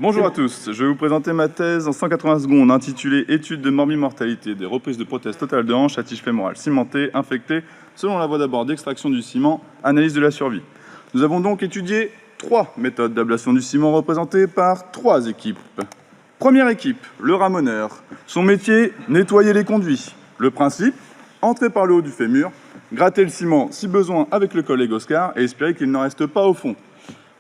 Bonjour à tous, je vais vous présenter ma thèse en 180 secondes intitulée « Étude de morbimortalité des reprises de prothèses totales de hanche à tige fémorale cimentée, infectée, selon la voie d'abord d'extraction du ciment, analyse de la survie ». Nous avons donc étudié 3 méthodes d'ablation du ciment représentées par 3 équipes. Première équipe, le ramoneur. Son métier, nettoyer les conduits. Le principe, entrer par le haut du fémur, gratter le ciment si besoin avec le collègue Oscar et espérer qu'il n'en reste pas au fond.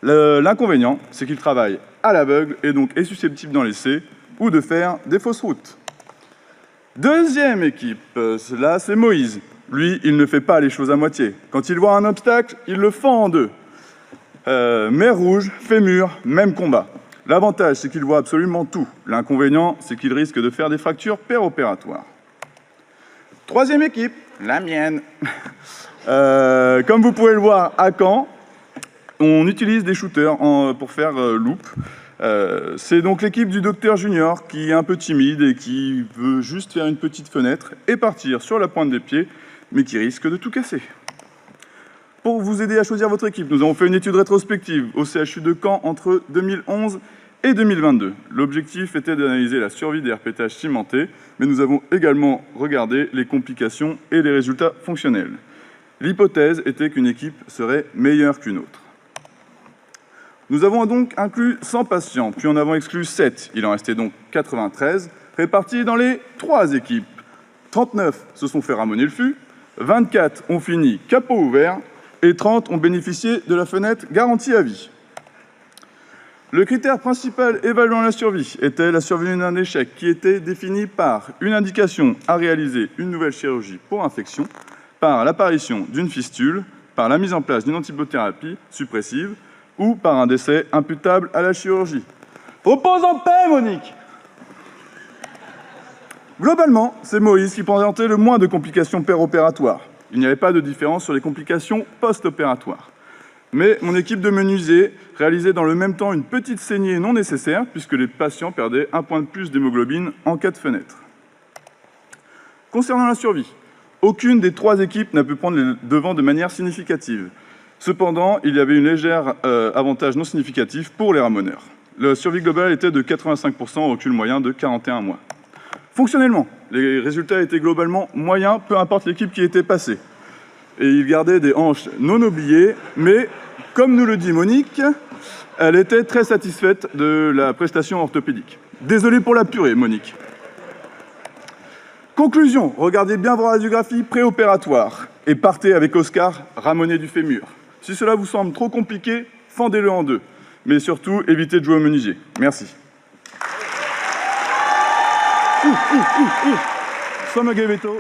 L'inconvénient, c'est qu'il travaille à l'aveugle et donc est susceptible d'en laisser ou de faire des fausses routes. Deuxième équipe, là c'est Moïse. Lui, il ne fait pas les choses à moitié. Quand il voit un obstacle, il le fend en deux. Mer Rouge, fémur, même combat. L'avantage, c'est qu'il voit absolument tout. L'inconvénient, c'est qu'il risque de faire des fractures péropératoires. Troisième équipe, la mienne. Comme vous pouvez le voir à Caen, on utilise des shooters pour faire loop. C'est donc l'équipe du docteur Junior qui est un peu timide et qui veut juste faire une petite fenêtre et partir sur la pointe des pieds, mais qui risque de tout casser. Pour vous aider à choisir votre équipe, nous avons fait une étude rétrospective au CHU de Caen entre 2011 et 2022. L'objectif était d'analyser la survie des RPTH cimentés, mais nous avons également regardé les complications et les résultats fonctionnels. L'hypothèse était qu'une équipe serait meilleure qu'une autre. Nous avons donc inclus 100 patients, puis en avons exclu 7. Il en restait donc 93, répartis dans les 3 équipes. 39 se sont fait ramoner le fût, 24 ont fini capot ouvert et 30 ont bénéficié de la fenêtre garantie à vie. Le critère principal évaluant la survie était la survenue d'un échec qui était défini par une indication à réaliser une nouvelle chirurgie pour infection, par l'apparition d'une fistule, par la mise en place d'une antibiothérapie suppressive, ou par un décès imputable à la chirurgie. Repose en paix, Monique! Globalement, c'est Moïse qui présentait le moins de complications péropératoires. Il n'y avait pas de différence sur les complications post-opératoires. Mais mon équipe de menuisier réalisait dans le même temps une petite saignée non nécessaire, puisque les patients perdaient 1 point de plus d'hémoglobine en cas de fenêtre. Concernant la survie, aucune des 3 équipes n'a pu prendre les devants de manière significative. Cependant, il y avait un léger avantage non significatif pour les ramoneurs. La survie globale était de 85%, au recul moyen de 41 mois. Fonctionnellement, les résultats étaient globalement moyens, peu importe l'équipe qui était passée. Et ils gardaient des hanches non oubliées, mais, comme nous le dit Monique, elle était très satisfaite de la prestation orthopédique. Désolé pour la purée, Monique. Conclusion, regardez bien vos radiographies préopératoires et partez avec Oscar ramoné du fémur. Si cela vous semble trop compliqué, fendez-le en 2. Mais surtout, évitez de jouer au menuisier. Merci. Some gave it. Bravo.